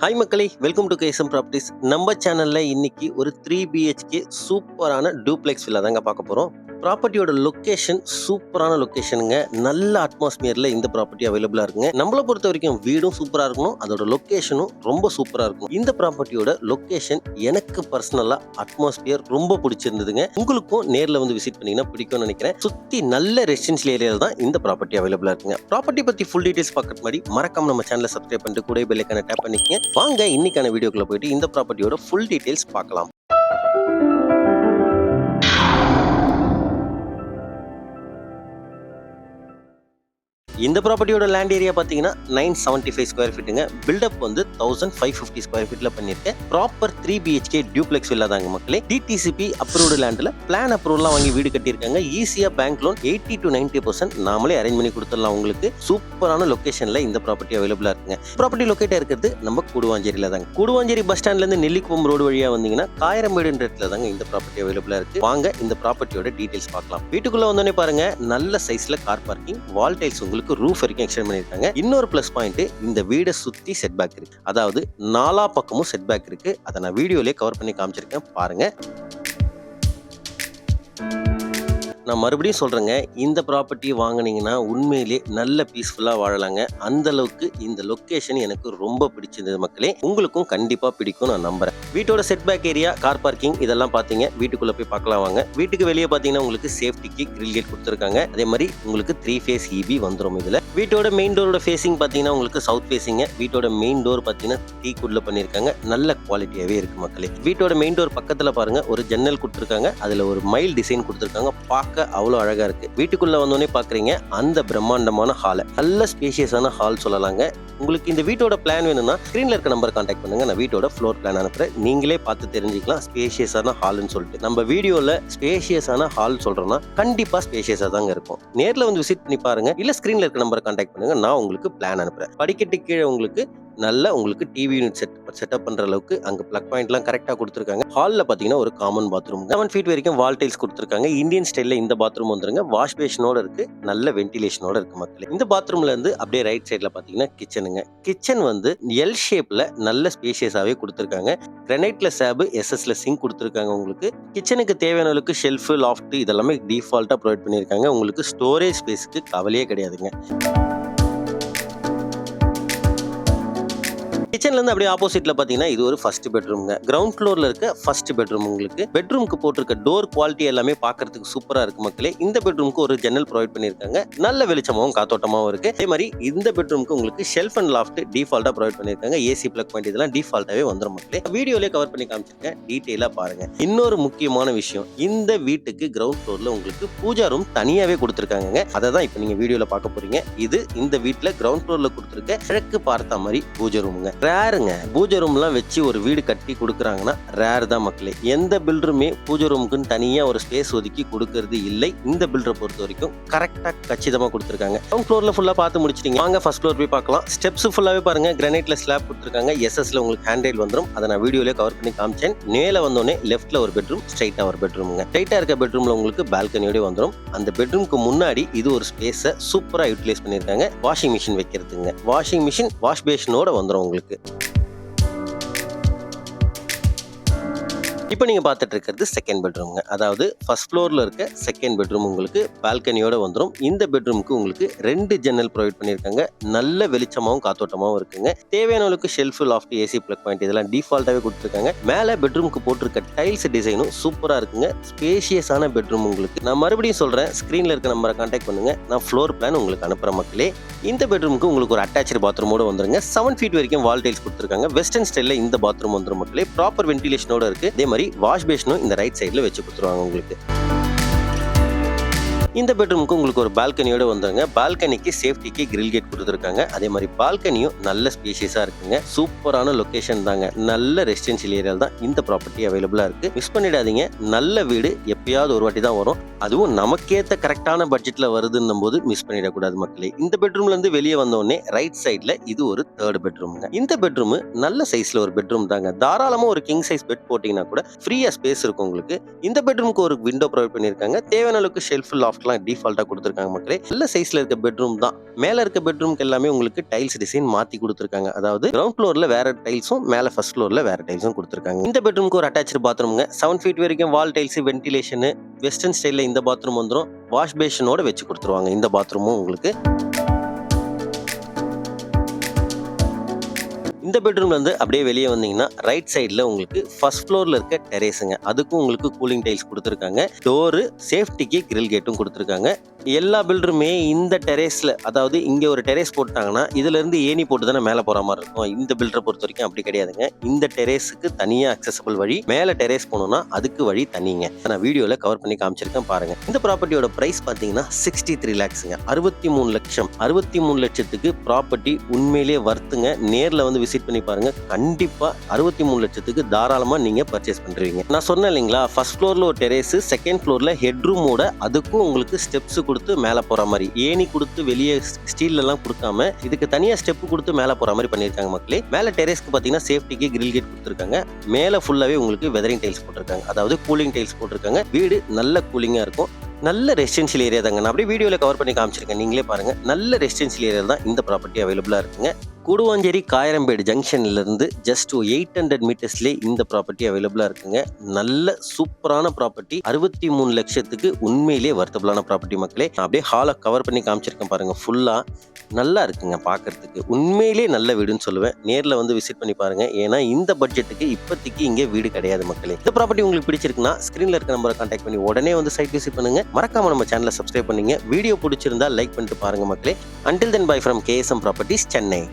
Hi மக்களே, welcome to KSM properties. நம்ம சேனல்ல இன்னைக்கு ஒரு 3 பிஹெச்கே சூப்பரான டூப்ளெக்ஸ் வில்லா தாங்க பார்க்க போறோம். ப்ராப்பர்ட்டியோட லொகேஷன் சூப்பரான லொகேஷனுங்க. நல்ல அட்மாஸ்பியர்ல இந்த ப்ராப்பர்ட்டி அவைலபிளா இருக்குங்க. நம்மளை பொறுத்த வரைக்கும் வீடும் சூப்பரா இருக்கணும், அதோட லொகேஷனும் ரொம்ப சூப்பரா இருக்கும். இந்த ப்ராப்பர்ட்டியோட லொகேஷன் எனக்கு பர்சனலா அட்மாஸ்பியர் ரொம்ப பிடிச்சிருந்ததுங்க. உங்களுக்கும் நேர்ல வந்து விசிட் பண்ணீங்கன்னா பிடிக்கும்னு நினைக்கிறேன். சுத்தி நல்ல ரெசிடென்ஷியல் ஏரியால தான் இந்த ப்ராப்பர்ட்டி அவைலபிளா இருக்குங்க. ப்ராப்பர்ட்டி பத்தி ஃபுல் டீடைல்ஸ் பார்க்கறதுக்கு முன்னாடி மறக்காம நம்ம சேனலை சப்ஸ்கிரைப் பண்ணிட்டு கூட பெல் ஐகானை டேப் பண்ணிக்கங்க. வாங்க இன்னைக்கான வீடியோக்குள்ள போயிட்டு இந்த ப்ராப்பர்ட்டியோட ஃபுல் டீடைல்ஸ் பார்க்கலாம். இந்த ப்ராப்பர்ட்டியோட லேண்ட் ஏரியா பார்த்தீங்கன்னா 975 ஸ்கொயர் ஃபீட்டுங்க. பில்டப் வந்து 1550 ஸ்கொயர் ஃபீட்ல பண்ணிருக்கேன். ப்ராப்பர் 3 பிஹெச்கே டியூப்ளெக்ஸ் வில்லா தாங்க மக்களே. டிடிசிபி அப்ரூவ்டு லேண்ட்ல பிளான் அப்ரூவல்லாம் வாங்கி வீடு கட்டியிருக்காங்க. ஈஸியா பேங்க் லோன் 80 to 90% நாமளே அரேஞ்ச் பண்ணி கொடுத்துடலாம். உங்களுக்கு சூப்பரான லொகேஷன்ல இந்த ப்ராப்பர்ட்டி அவைலபிளா இருக்குங்க. ப்ராப்பர்ட்டி லொகேட் இருக்கிறது நம்ம கூடுவாஞ்சேரியில தாங்க. கூடுவாஞ்சேரி பஸ் ஸ்டாண்ட்ல இருந்து நெல்லிக்குப்பம் ரோடு வழியா வந்தீங்கன்னா காயரம்பேடுன்ற இடத்துல தாங்க இந்த ப்ராப்பர்ட்டி அவைலபிளா இருக்கு. வாங்க இந்த ப்ராப்பர்ட்டியோட டீடைல்ஸ் பார்க்கலாம். வீட்டுக்குள்ள வந்தோடனே பாருங்க, நல்ல சைஸ்ல கார் பார்க்கிங், வால் டைல்ஸ் உங்களுக்கு ரூஃப் வரைக்கும் எக்ஸ்டெண்ட் பண்ணிருக்காங்க. இன்னொரு பிளஸ் பாயிண்ட், இந்த வீடை சுத்தி செட் பேக் இருக்கு. அதாவது நாலா பக்கமும் செட் பேக் இருக்கு. அதை நான் வீடியோலயே கவர் பண்ணி காமிச்சிருக்கேன் பாருங்க. நான் மறுபடியும் சொல்றேங்க, இந்த ப்ராப்பர்ட்டி வாங்குனீங்கன்னா உண்மையிலே நல்ல பீஸ்ஃபுல்லா வாழலாங்க. அந்த அளவுக்கு இந்த லொகேஷன் எனக்கு ரொம்ப பிடிச்சிருந்தது மக்களே. உங்களுக்கும் கண்டிப்பா பிடிக்கும் நான் நம்புறேன். வீட்டோட set back area, car parking இதெல்லாம் பாத்தீங்க. வீட்டுக்குள்ள போய் பார்க்கலாம் வாங்க. வீட்டுக்கு வெளியே பாத்தீங்கன்னா உங்களுக்கு சேஃப்டிக்கு கிரில் கேட் கொடுத்துருக்காங்க. அதே மாதிரி உங்களுக்கு 3 ஃபேஸ் இபி வந்துடும் இதுல. வீட்டோட மெயின் டோரோட ஃபேசிங் பாத்தீங்கன்னா உங்களுக்கு சவுத் ஃபேசிங்க. வீட்டோட மெயின் டோர் பாத்தீங்கன்னா டீக்குட்ல பண்ணிருக்காங்க. நல்ல குவாலிட்டியாவே இருக்கு மக்களே. வீட்டோட மெயின் டோர் பக்கத்துல பாருங்க ஒரு ஜன்னல் கொடுத்துருக்காங்க. அதுல ஒரு மைல் டிசைன் கொடுத்துருக்காங்க. அவ்வளவு அழகா இருக்கு. வீட்டுக்குள்ள வந்தோடனே பாக்குறீங்க அந்த பிரம்மாண்டமான ஹால். நல்ல ஸ்பேஷியஸான ஹால் சொல்லலாங்க. உங்களுக்கு இந்த வீட்டோட பிளான் வேணும்னா ஸ்கிரீன்ல இருக்க நம்பர் கான்டாக்ட் பண்ணுங்க. நான் வீட்டோட ஃப்ளோர் பிளான் அனுப்புறேன். நீங்களே பார்த்து தெரிஞ்சுக்கலாம் ஸ்பேஷியஸான ஹால்னு சொல்லிட்டு. நம்ம வீடியோல ஸ்பேஷியஸான ஹால் சொல்றோம்னா கண்டிப்பா ஸ்பேஷியஸா தாங்க இருக்கும். நேர்ல வந்து விசிட் பண்ணி பாருங்க. இல்ல ஸ்கிரீன்ல இருக்க நம்பர் கான்டாக்ட் பண்ணுங்க. நான் உங்களுக்கு பிளான் அனுப்புறேன். படிக்கட்டு கீழே உங்களுக்கு டிவி யூனிட் செட்டப் பண்ற அளவுக்கு அங்க பிளக் பாயிண்ட்லாம் கரெக்டா கொடுத்துருக்காங்க. ஹால்ல பாத்தீங்கன்னா ஒரு காமன் பாத்ரூம் 7 ஃபீட் வரைக்கும் வால் டைல்ஸ் கொடுத்துருக்காங்க. இந்தியன் ஸ்டைல்ல இந்த பாத்ரூம் வந்துருங்க. வாஷ் பேஷனோட இருக்கு. நல்ல வென்டிலேஷனோட இருக்கு மக்களே. இந்த பாத்ரூம்ல இருந்து அப்படியே ரைட் சைட்ல பாத்தீங்கன்னா கிச்சனுங்க. கிச்சன் வந்து எல் ஷேப்ல நல்ல ஸ்பேஷியஸாவே கொடுத்துருக்காங்க. கிரானைட்ல ஸ்லாப், எஸ்எஸ்ல சிங்க் கொடுத்துருக்காங்க. உங்களுக்கு கிச்சனுக்கு தேவையான அளவுக்கு ஷெல்ஃப், லாஃப்ட் இதெல்லாமே டிஃபால்ட்டா ப்ரொவைட் பண்ணிருக்காங்க. உங்களுக்கு ஸ்டோரேஜ் ஸ்பேஸ்க்கு கவலையே கிடையாதுங்க. கிச்சன்ல இருந்து அப்படியே ஆப்போசிட்ல பாத்தீங்கன்னா இது ஒரு ஃபர்ஸ்ட் பெட்ரூம்ங்க. கிரவுண்ட் ஃப்ளோர்ல இருக்க ஃபர்ஸ்ட் பெட்ரூம். உங்களுக்கு பெட்ரூம்க்கு போட்டிருக்க டோர் குவாலிட்டி எல்லாமே பாக்குறதுக்கு சூப்பரா இருக்கு மக்களே. இந்த பெட்ரூம்க்கு ஒரு ஜன்னல் ப்ரொவைட் பண்ணிருக்காங்க. நல்ல வெளிச்சமாவும் காத்தோட்டமாவும் இருக்கு. அதே மாதிரி இந்த பெட்ரூம்க்கு உங்களுக்கு ஷெல்ஃப் அண்ட் லாஃப்ட் டிஃபால்ட்டா ப்ரொவைட் பண்ணிருக்காங்க. ஏசி பிளக் பாயிண்ட் இதெல்லாம் டிஃபால்ட்டாவே வந்துரும் மக்களே. வீடியோலயே கவர் பண்ணி காமிச்சிருக்கேன். டீடைலா பாருங்க. இன்னொரு முக்கியமான விஷயம், இந்த வீட்டுக்கு கிரவுண்ட் ஃப்ளோர்ல உங்களுக்கு பூஜா ரூம் தனியாவே கொடுத்துருக்காங்க. அதை தான் இப்போ நீங்க வீடியோல பார்க்க போறீங்க. இது இந்த வீட்டுல கிரவுண்ட் ஃப்ளோர்ல கொடுத்துருக்க கிழக்கு பார்த்த மாதிரி பூஜை ரூமுங்க. ரேருங்க. பூஜை ரூம்லாம் வச்சு ஒரு வீடு கட்டி கொடுக்குறாங்கன்னா ரேர் தான் மக்களே. எந்த பில்டருமே பூஜை ரூமுக்குன்னு தனியா ஒரு ஸ்பேஸ் ஒதுக்கி கொடுக்கறது இல்லை. இந்த பில்டரை பொறுத்த வரைக்கும் கரெக்டா கச்சிதமா கொடுத்துருக்காங்க. கிரவுண்ட் ஃப்ளோர்ல ஃபுல்லா பார்த்து முடிச்சிட்டீங்க. வாங்க ஃபர்ஸ்ட் ஃப்ளோர் போய் பார்க்கலாம். ஸ்டெப்ஸ் ஃபுல்லாவே பாருங்க கிரானைட்ல ஸ்லாப் கொடுத்துருக்காங்க. எஸ்எஸ்ல உங்களுக்கு ஹேண்ட்ரைல் வந்துடும். அதை நான் வீடியோலயே கவர் பண்ணி காமிச்சேன். மேல வந்தோடனே லெஃப்ட்ல ஒரு பெட்ரூம், ஸ்ட்ரைட்டா ஒரு பெட்ரூம்ங்க. ஸ்ட்ரைட்டா இருக்க பெட்ரூம்ல உங்களுக்கு பால்கனியோட வந்துடும். அந்த பெட்ரூம்க்கு முன்னாடி இது ஒரு ஸ்பேஸை சூப்பரா யூட்டிலைஸ் பண்ணிருக்காங்க. வாஷிங் மிஷின் வைக்கிறதுங்க. வாஷிங் மிஷின் வாஷ் பேஷனோட வந்துடும் உங்களுக்கு. இப்போ நீங்க பார்த்துட்டு இருக்கிறது செகண்ட் பெட்ரூம்ங்க. அதாவது ஃபர்ஸ்ட் ஃப்ளோர்ல இருக்க செகண்ட் பெட்ரூம் உங்களுக்கு பால்கனியோட வந்துடும். இந்த பெட்ரூமுக்கு உங்களுக்கு 2 ஜன்னல் ப்ரொவைட் பண்ணிருக்காங்க. நல்ல வெளிச்சமாவும் காத்தோட்டமாவும் இருக்குங்க. தேவையான அளவுக்கு shelf, loft, AC plug point இதெல்லாம் டிஃபால்ட்டாவே கொடுத்துருக்காங்க. மேல பெட்ரூமுக்கு போட்டிருக்க டைல்ஸ் டிசைனும் சூப்பரா இருக்குங்க. ஸ்பேஷியஸான பெட்ரூம் உங்களுக்கு. நான் மறுபடியும் சொல்றேன், ஸ்கிரீன்ல இருக்க நம்பரை கான்டாக்ட் பண்ணுங்க. நான் ஃப்ளோர் பிளான் உங்களுக்கு அனுப்புற மக்களே. இந்த பெட்ரூமுக்கு உங்களுக்கு ஒரு அட்டாச்சு பாத்ரூமோட வந்துருங்க. 7 ஃபீட் வரைக்கும் வால் டைல்ஸ் கொடுத்துருக்காங்க. வெஸ்டர்ன் ஸ்டைல்ல இந்த பாத்ரூம் வந்துரும் மக்களே. ப்ராப்பர் வென்டிலேஷனோட இருக்கு. அதே மாதிரி வாஷ் பேஷனும் இந்த ரைட் சைடுல வச்சு கொடுத்துருவாங்க உங்களுக்கு. இந்த பெட்ரூமுக்கு உங்களுக்கு ஒரு பால்கனியோட வந்துருங்க. பால்கனிக்கு சேஃப்டிக்கு கிரில் கேட் கொடுத்துருக்காங்க. அதே மாதிரி பால்கனியும் நல்ல ஸ்பேஷியஸா இருக்குங்க. சூப்பரான லொகேஷன் தாங்க. நல்ல ரெசிடென்ஷியல் ஏரியா தான் இந்த ப்ராப்பர்ட்டி அவைலபிளா இருக்கு. மிஸ் பண்ணிடாதீங்க. நல்ல வீடு எப்பயாவது ஒரு வாட்டி தான் வரும். அதுவும் நமக்கேத்த கரெக்டான பட்ஜெட்ல வருதுன்னும் போது மிஸ் பண்ணிடக்கூடாது மக்களே. இந்த பெட்ரூம்ல இருந்து வெளியே வந்தோடனே ரைட் சைட்ல இது ஒரு தேர்ட் பெட்ரூம்ங்க. இந்த பெட்ரூம் நல்ல சைஸ்ல ஒரு பெட்ரூம் தாங்க. தாராளமா ஒரு கிங் சைஸ் பெட் போட்டீங்கன்னா கூட ஃப்ரீயா ஸ்பேஸ் இருக்கும் உங்களுக்கு. இந்த பெட்ரூமுக்கு ஒரு விண்டோ ப்ரொவைட் பண்ணிருக்காங்க. தேவையான அளவுக்கு ஷெல்ஃப், லாஃப்ட் லாஃப்ட்லாம் டிஃபால்ட்டா குடுத்துருக்காங்க மக்களே. நல்ல சைஸ்ல இருக்க பெட்ரூம் தான். மேல இருக்க பெட்ரூம்க்கு எல்லாமே உங்களுக்கு டைல்ஸ் டிசைன் மாத்தி குடுத்துருக்காங்க. அதாவது கிரவுண்ட் ஃப்ளோர்ல வேற டைல்ஸும், மேல ஃபர்ஸ்ட் ஃப்ளோர்ல வேற டைல்ஸும் குடுத்துருக்காங்க. இந்த பெட்ரூம்க்கு ஒரு அட்டாச்டு பாத்ரூம்ங்க. 7 ஃபீட் வரைக்கும் வால் டைல்ஸ், வென்டிலேஷன், வெஸ்டர்ன் ஸ்டைல்ல இந்த பாத்ரூம் வந்துரும். வாஷ் பேஷனோட வச்சு குடுத்துருவாங்க இந்த பாத்ரூமும் உங்களுக்கு. இந்த பெட்ரூம்ல இருந்து அப்படியே வெளியே வந்தீங்கன்னா ரைட் சைடுல உங்களுக்கு ஃபர்ஸ்ட் ஃப்ளோர்ல இருக்க டெரேஸுங்க. அதுக்கும் உங்களுக்கு கூலிங் டைல்ஸ் கொடுத்துருக்காங்க. டோரு, சேஃப்டிக்கு கிரில் கேட்டும் கொடுத்துருக்காங்க. எல்லா பில்டருமே இந்த டெரேஸ்ல, அதாவது இங்க ஒரு டெரேஸ் போட்டாங்கன்னா இதுல இருந்து ஏணி போட்டு தானே மேல போற மாதிரி இருக்கும். இந்த பில்டரை பொறுத்த வரைக்கும் அப்படி கிடையாதுங்க. இந்த டெரேஸுக்கு தனியா அக்சசபிள் வழி, மேல டெரேஸ் போகணும்னா அதுக்கு வழி தனிங்க. நான் வீடியோல கவர் பண்ணி காமிச்சிருக்கேன் பாருங்க. இந்த ப்ராப்பர்ட்டியோட பிரைஸ் பாத்தீங்கன்னா 63 லேக்ஸ்ங்க. 63 லட்சம். 63 லட்சத்துக்கு ப்ராப்பர்ட்டி உண்மையிலேயே வர்த்துங்க. நேர்ல வந்து விசிட் பண்ணி பாருங்க. கண்டிப்பா 63 லட்சத்துக்கு தாராளமா நீங்க பர்ச்சேஸ் பண்றீங்க. நான் சொன்னேன் இல்லைங்களா, ஃபர்ஸ்ட் ஃப்ளோர்ல ஒரு டெரேஸ், செகண்ட் ஃப்ளோர்ல ஹெட்ரூமோட அதுக்கும் உங்களுக்கு ஸ்டெப்ஸ் கொடுத்து மேல போற மாதிரி, ஏணி கொடுத்து வெளியே ஸ்டீல்ல எல்லாம் கொடுக்காம இதுக்கு தனியா ஸ்டெப் கொடுத்து மேல போற மாதிரி பண்ணிருக்காங்க மக்களே. மேல டெரேஸ்க்கு பாத்தீங்கன்னா சேஃப்டிக்கு கிரில் கேட் கொடுத்துருக்காங்க. மேல ஃபுல்லாவே உங்களுக்கு வெதரிங் டைல்ஸ் போட்டிருக்காங்க, அதாவது கூலிங் டைல்ஸ் போட்டிருக்காங்க. வீடு நல்ல கூலிங்கா இருக்கும். நல்ல ரெசிடென்ஷியல் ஏரியா தாங்க. நான் அப்படியே வீடியோல கவர் பண்ணி காமிச்சிருக்கேன், நீங்களே பாருங்க. நல்ல ரெசிடென்ஷியல் ஏரியா தான் இந்த ப்ராப்பர்ட்டி அவைலபிளா இருக்குங்க. கூடுவாஞ்சேரி காயரம்பேடு ஜங்ஷன்ல இருந்து ஜஸ்ட் 800 மீட்டர்ஸ்லேயே இந்த ப்ராப்பர்ட்டி அவைலபிளா இருக்குங்க. நல்ல சூப்பரான ப்ராப்பர்ட்டி. 63 லட்சத்துக்கு உண்மையிலேயே வர்த்தபிளான ப்ராப்பர்ட்டி மக்களே. நான் அப்படியே ஹாலை கவர் பண்ணி காமிச்சிருக்கேன் பாருங்க. ஃபுல்லா நல்லா இருக்குங்க பார்க்கறதுக்கு. உண்மையிலேயே நல்ல வீடுன்னு சொல்லுவேன். நேர்ல வந்து விசிட் பண்ணி பாருங்க. ஏன்னா இந்த பட்ஜெட்டுக்கு இப்போதைக்கு இங்கே வீடு கிடையாது மக்களே. இந்த ப்ராப்பர்ட்டி உங்களுக்கு பிடிச்சிருக்குன்னா ஸ்கிரீன்ல இருக்க நம்பரை கான்டாக்ட் பண்ணி உடனே வந்து சைட் விசிட் பண்ணுங்க. மறக்காம நம்ம சேனலை சப்ஸ்கிரைப் பண்ணுங்க. வீடியோ பிடிச்சிருந்தா லைக் பண்ணிட்டு பாருங்க மக்களே. Until then, bye from KSM Properties, Chennai.